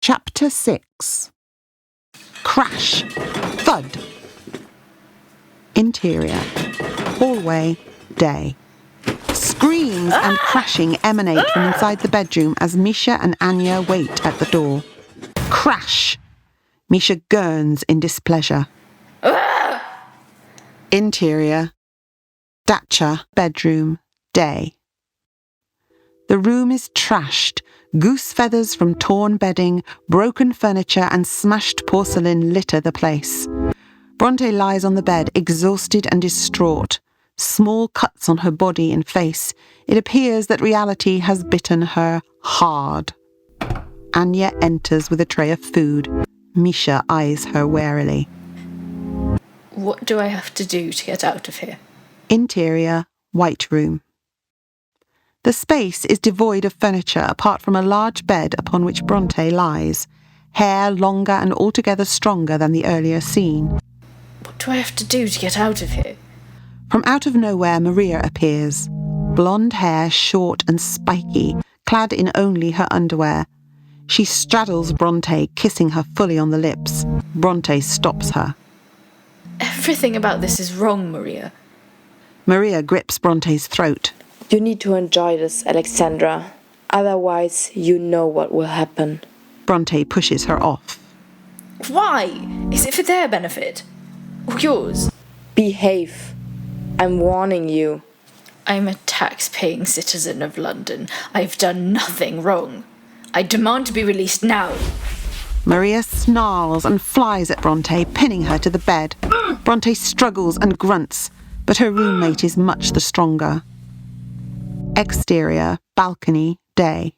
Chapter 6. Crash. Thud. Interior. Hallway. Day. Screams and crashing emanate from inside the bedroom as Misha and Anya wait at the door. Crash. Misha gurns in displeasure. Interior. Dacha. Bedroom. Day. The room is trashed. Goose feathers from torn bedding, broken furniture and smashed porcelain litter the place. Brontay lies on the bed, exhausted and distraught. Small cuts on her body and face. It appears that reality has bitten her hard. Anya enters with a tray of food. Misha eyes her warily. What do I have to do to get out of here? Interior, white room. The space is devoid of furniture apart from a large bed upon which Brontay lies, hair longer and altogether stronger than the earlier scene. What do I have to do to get out of here? From out of nowhere, Maria appears. Blonde hair, short and spiky, clad in only her underwear. She straddles Brontay, kissing her fully on the lips. Brontay stops her. Everything about this is wrong, Maria. Maria grips Brontay's throat. You need to enjoy this, Alexandra. Otherwise, you know what will happen. Brontay pushes her off. Why? Is it for their benefit? Or yours? Behave. I'm warning you. I'm a tax-paying citizen of London. I've done nothing wrong. I demand to be released now. Maria snarls and flies at Brontay, pinning her to the bed. Brontay struggles and grunts, but her roommate is much the stronger. Exterior, balcony, day.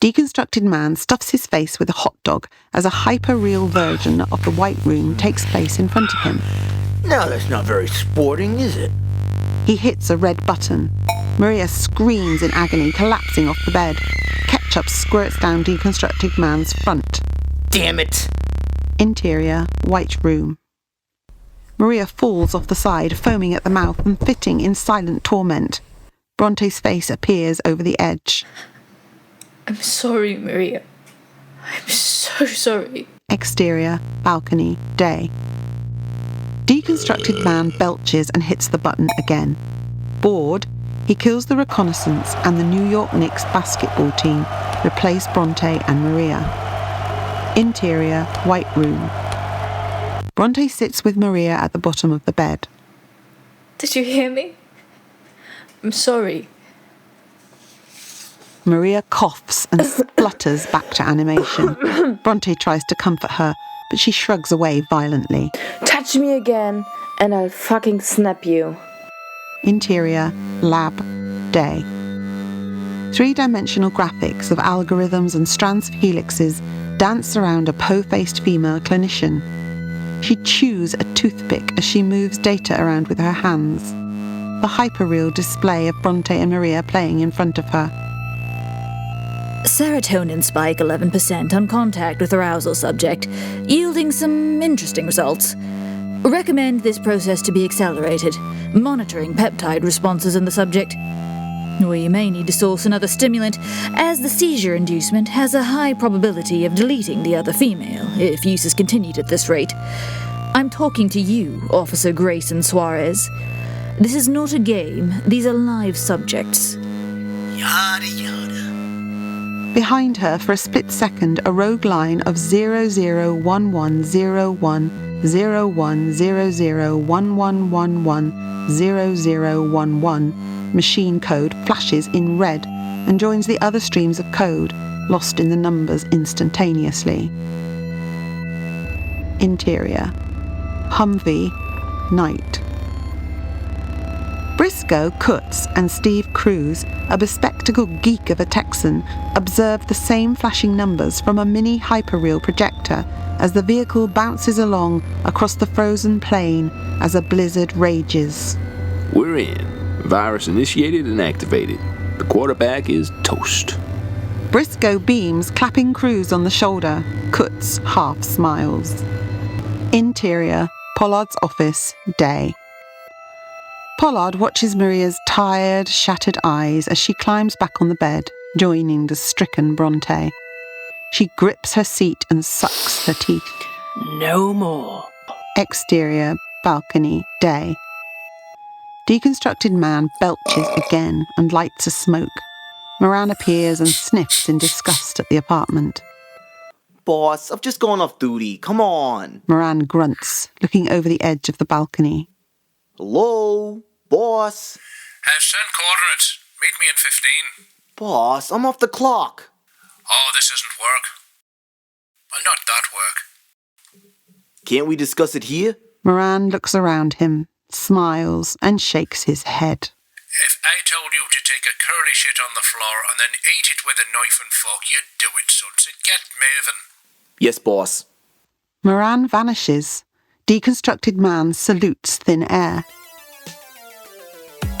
Deconstructed man stuffs his face with a hot dog as a hyper-real version of the White Room takes place in front of him. Now that's not very sporting, is it? He hits a red button. Maria screams in agony, collapsing off the bed. Ketchup squirts down deconstructed man's front. Damn it! Interior, white room. Maria falls off the side, foaming at the mouth and fitting in silent torment. Brontay's face appears over the edge. I'm sorry, Maria. I'm so sorry. Exterior, balcony, day. Deconstructed man belches and hits the button again. Bored, he kills the reconnaissance and the New York Knicks basketball team, replace Brontay and Maria. Interior, white room. Brontay sits with Maria at the bottom of the bed. Did you hear me? I'm sorry. Maria coughs and splutters back to animation. Brontay tries to comfort her, but she shrugs away violently. Touch me again, and I'll fucking snap you. Interior, lab, day. Three-dimensional graphics of algorithms and strands of helixes dance around a po-faced female clinician. She chews a toothpick as she moves data around with her hands. The hyperreal display of Brontay and Maria playing in front of her. Serotonin spike 11% on contact with arousal subject, yielding some interesting results. Recommend this process to be accelerated, monitoring peptide responses in the subject. Or you may need to source another stimulant, as the seizure inducement has a high probability of deleting the other female, if use is continued at this rate. I'm talking to you, Officer Grayson Suarez. This is not a game, these are live subjects. Yada yada. Behind her, for a split second, a rogue line of 0011010011110011 machine code flashes in red and joins the other streams of code, lost in the numbers instantaneously. Interior. Humvee, night. Briscoe, Kutz, and Steve Cruz, a bespectacled geek of a Texan, observe the same flashing numbers from a mini hyperreal projector as the vehicle bounces along across the frozen plain as a blizzard rages. We're in. Virus initiated and activated. The quarterback is toast. Briscoe beams, clapping Cruz on the shoulder. Kutz half smiles. Interior, Pollard's office, day. Pollard watches Maria's tired, shattered eyes as she climbs back on the bed, joining the stricken Brontay. She grips her seat and sucks her teeth. No more. Exterior, balcony, day. Deconstructed man belches again and lights a smoke. Moran appears and sniffs in disgust at the apartment. Boss, I've just gone off duty. Come on. Moran grunts, looking over the edge of the balcony. Hello? Boss? Have sent coordinates. Meet me in 15. Boss, I'm off the clock. Oh, this isn't work. Well, not that work. Can't we discuss it here? Moran looks around him, smiles, and shakes his head. If I told you to take a curly shit on the floor and then eat it with a knife and fork, you'd do it, son. So get moving. Yes, boss. Moran vanishes. Deconstructed man salutes thin air.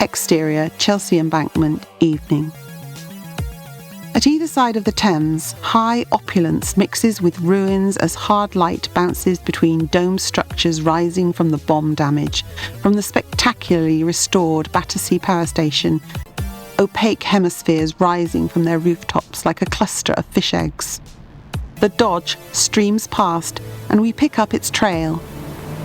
Exterior, Chelsea Embankment, evening. At either side of the Thames, high opulence mixes with ruins as hard light bounces between dome structures rising from the bomb damage, from the spectacularly restored Battersea Power Station, opaque hemispheres rising from their rooftops like a cluster of fish eggs. The Dodge streams past, and we pick up its trail.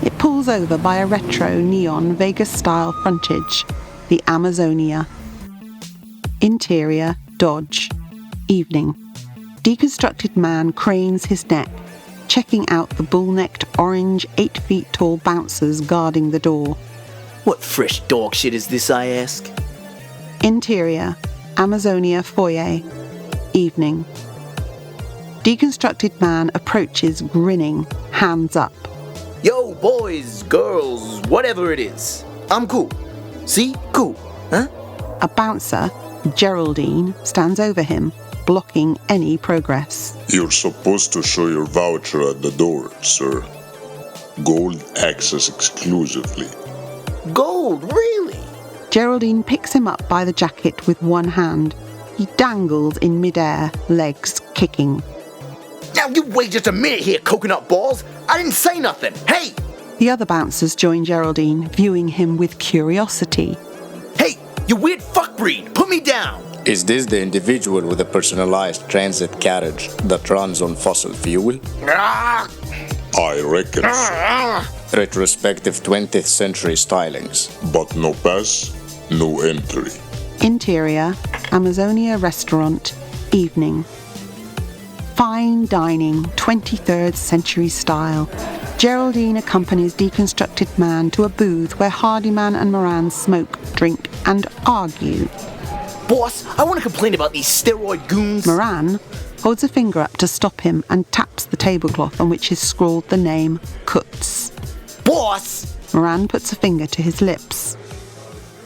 It pulls over by a retro neon Vegas-style frontage, the Amazonia. Interior, Dodge. Evening. Deconstructed man cranes his neck, checking out the bull-necked orange 8 feet tall bouncers guarding the door. What fresh dog shit is this, I ask? Interior, Amazonia foyer. Evening. Deconstructed man approaches grinning, hands up. Yo, boys, girls, whatever it is. I'm cool. See? Cool. Huh? A bouncer, Geraldine, stands over him, blocking any progress. You're supposed to show your voucher at the door, sir. Gold access exclusively. Gold, really? Geraldine picks him up by the jacket with one hand. He dangles in midair, legs kicking. Now you wait just a minute here, coconut balls. I didn't say nothing. Hey! The other bouncers join Geraldine, viewing him with curiosity. Hey, you weird fuckbreed, put me down! Is this the individual with a personalized transit carriage that runs on fossil fuel? Ah! I reckon so. Retrospective 20th century stylings. But no pass, no entry. Interior, Amazonia restaurant, evening. Fine dining, 23rd century style. Geraldine accompanies Deconstructed Man to a booth where Hardyman and Moran smoke, drink, and argue. Boss, I want to complain about these steroid goons. Moran holds a finger up to stop him and taps the tablecloth on which is scrawled the name Kutz. Boss! Moran puts a finger to his lips.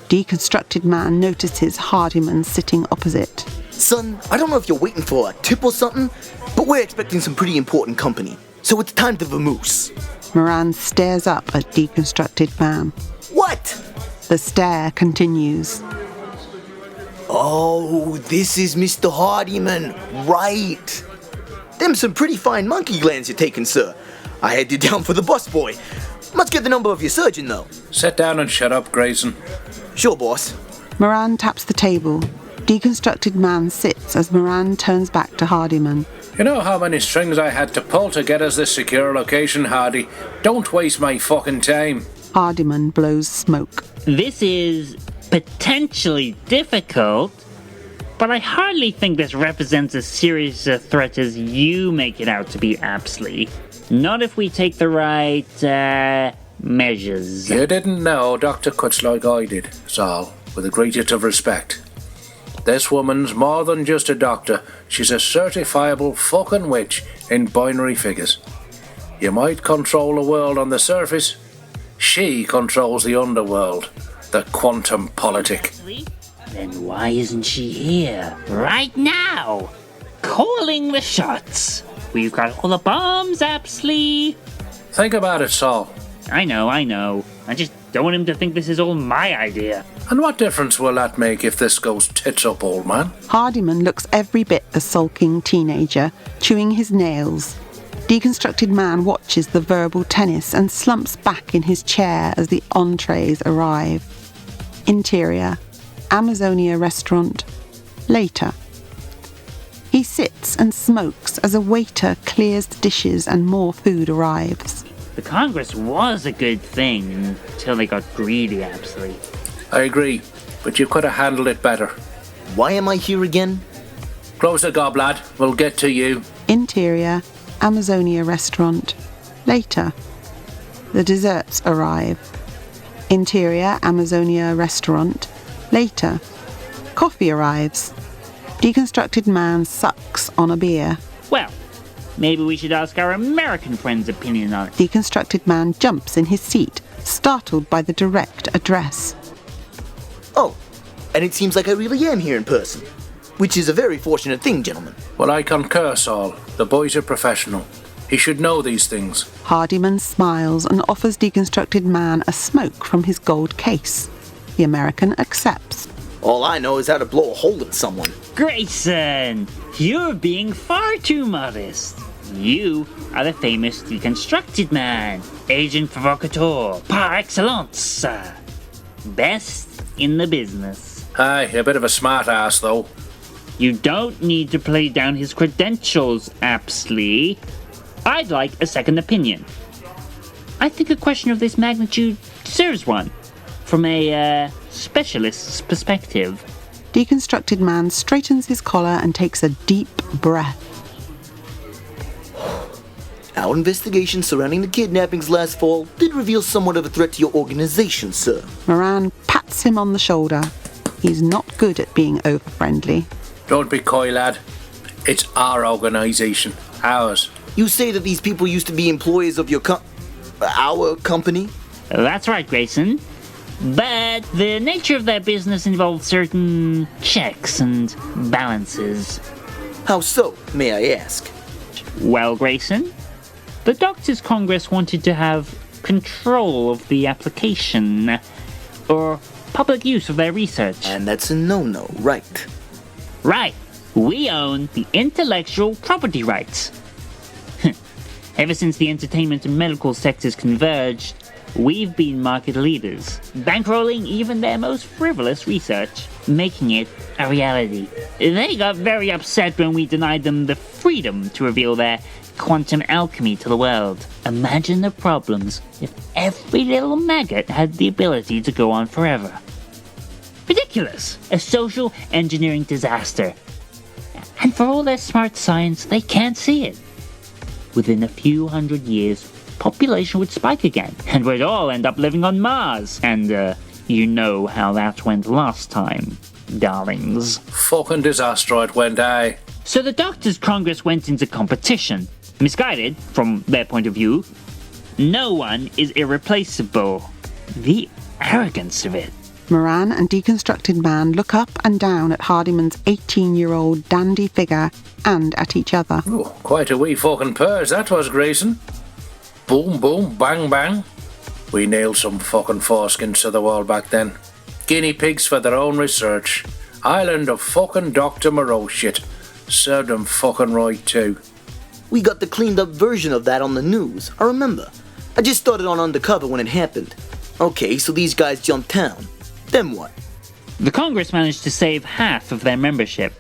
Deconstructed Man notices Hardyman sitting opposite. Son, I don't know if you're waiting for a tip or something, but we're expecting some pretty important company, so it's time to vamoose. Moran stares up at Deconstructed Man. What? The stare continues. Oh, this is Mr. Hardyman, right. Them some pretty fine monkey glands you're taking, sir. I had you down for the busboy. Must get the number of your surgeon, though. Sit down and shut up, Grayson. Sure, boss. Moran taps the table. Deconstructed Man sits as Moran turns back to Hardyman. You know how many strings I had to pull to get us this secure location, Hardy? Don't waste my fucking time. Hardyman blows smoke. This is potentially difficult, but I hardly think this represents as serious a threat as you make it out to be, Apsley. Not if we take the right, measures. You didn't know Dr. Kutz like I did, that's all, with the greatest of respect. This woman's more than just a doctor. She's a certifiable fucking witch in binary figures. You might control the world on the surface. She controls the underworld. The quantum politic. Then why isn't she here right now? Calling the shots. We've got all the bombs, Apsley. Think about it, Saul. I know. I just don't want him to think this is all my idea. And what difference will that make if this goes tits up, old man? Hardyman looks every bit a sulking teenager, chewing his nails. Deconstructed Man watches the verbal tennis and slumps back in his chair as the entrees arrive. Interior, Amazonia restaurant, later. He sits and smokes as a waiter clears the dishes and more food arrives. The Congress was a good thing until they got greedy, absolutely. I agree, but you could have handled it better. Why am I here again? Close the gob, lad. We'll get to you. Interior, Amazonia restaurant. Later. The desserts arrive. Interior, Amazonia restaurant. Later. Coffee arrives. Deconstructed man sucks on a beer. Well, maybe we should ask our American friend's opinion on it. Deconstructed man jumps in his seat, startled by the direct address. Oh, and it seems like I really am here in person. Which is a very fortunate thing, gentlemen. Well, I concur, Saul. The boy's a professional. He should know these things. Hardyman smiles and offers Deconstructed man a smoke from his gold case. The American accepts. All I know is how to blow a hole in someone. Grayson, you're being far too modest. You are the famous Deconstructed man, agent provocateur par excellence. Best in the business. Aye, a bit of a smart ass, though. You don't need to play down his credentials, Apsley. I'd like a second opinion. I think a question of this magnitude deserves one, from a specialist's perspective. Deconstructed man straightens his collar and takes a deep breath. Our investigation surrounding the kidnappings last fall did reveal somewhat of a threat to your organization, sir. Moran pats him on the shoulder. He's not good at being over-friendly. Don't be coy, lad. It's our organization. Ours. You say that these people used to be employees of our company? That's right, Grayson. But the nature of their business involves certain checks and balances. How so, may I ask? Well, Grayson, the Doctors' Congress wanted to have control of the application, or public use of their research. And that's a no-no, right? Right. We own the intellectual property rights. Ever since the entertainment and medical sectors converged, we've been market leaders, bankrolling even their most frivolous research, making it a reality. They got very upset when we denied them the freedom to reveal their quantum alchemy to the world. Imagine the problems if every little maggot had the ability to go on forever. Ridiculous! A social engineering disaster. And for all their smart science, they can't see it. Within a few hundred years, population would spike again, and we'd all end up living on Mars. And, you know how that went last time, darlings. Fucking disaster it went, aye. So the Doctors' Congress went into competition. Misguided, from their point of view. No one is irreplaceable. The arrogance of it. Moran and Deconstructed man look up and down at Hardyman's 18-year-old dandy figure and at each other. Ooh, quite a wee fucking purse that was, Grayson. Boom, boom, bang, bang. We nailed some fucking foreskins to the wall back then. Guinea pigs for their own research. Island of fucking Dr. Moreau shit. Served them fucking right too. We got the cleaned up version of that on the news, I remember. I just started on Undercover when it happened. Okay, so these guys jumped town. Then what? The Congress managed to save half of their membership.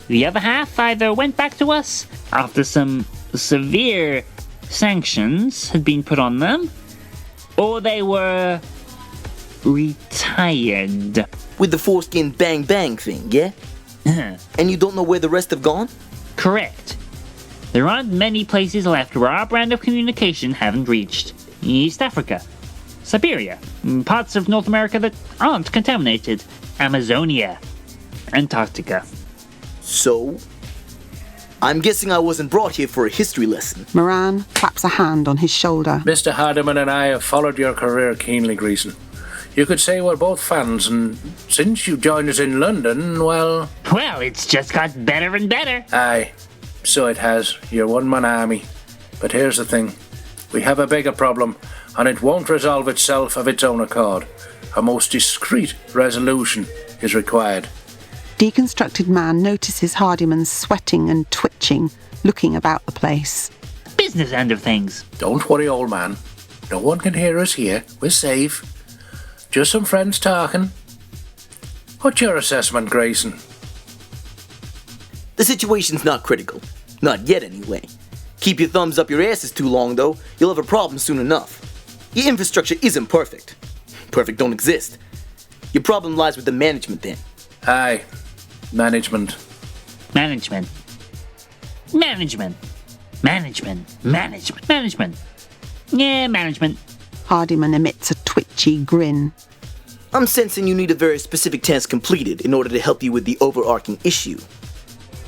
The other half either went back to us after some severe sanctions had been put on them, or they were retired. With the foreskin bang bang thing, yeah? And you don't know where the rest have gone? Correct. There aren't many places left where our brand of communication haven't reached. East Africa, Siberia, parts of North America that aren't contaminated, Amazonia, Antarctica. So, I'm guessing I wasn't brought here for a history lesson. Moran claps a hand on his shoulder. Mr. Hardiman and I have followed your career keenly, Grayson. You could say we're both fans, and since you joined us in London, well... Well, it's just got better and better. Aye, so it has. You're one-man army. But here's the thing. We have a bigger problem, and it won't resolve itself of its own accord. A most discreet resolution is required. Deconstructed man notices Hardyman sweating and twitching, looking about the place. Business end of things. Don't worry, old man. No one can hear us here. We're safe. Just some friends talking. What's your assessment, Grayson? The situation's not critical. Not yet, anyway. Keep your thumbs up your asses too long, though. You'll have a problem soon enough. Your infrastructure isn't perfect. Perfect don't exist. Your problem lies with the management, then. Aye. Management. Management. Management. Management. Management. Management. Yeah, management. Hardiman emits a twitchy grin. I'm sensing you need a very specific task completed in order to help you with the overarching issue.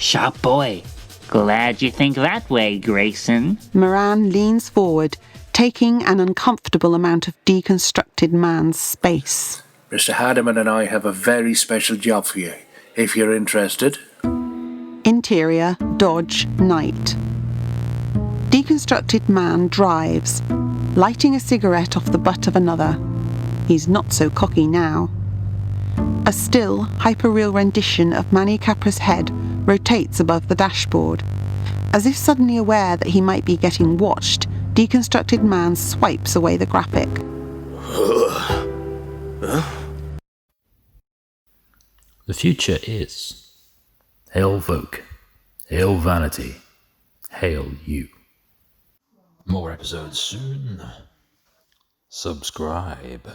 Sharp boy. Glad you think that way, Grayson. Moran leans forward, taking an uncomfortable amount of deconstructed man's space. Mr. Hardiman and I have a very special job for you, if you're interested. Interior, Dodge, night. Deconstructed man drives, lighting a cigarette off the butt of another. He's not so cocky now. A still, hyperreal rendition of Mannycapra's head rotates above the dashboard. As if suddenly aware that he might be getting watched, Deconstructed man swipes away the graphic. The future is. Hail Vogue. Hail Vanity. Hail you. More episodes soon. Subscribe.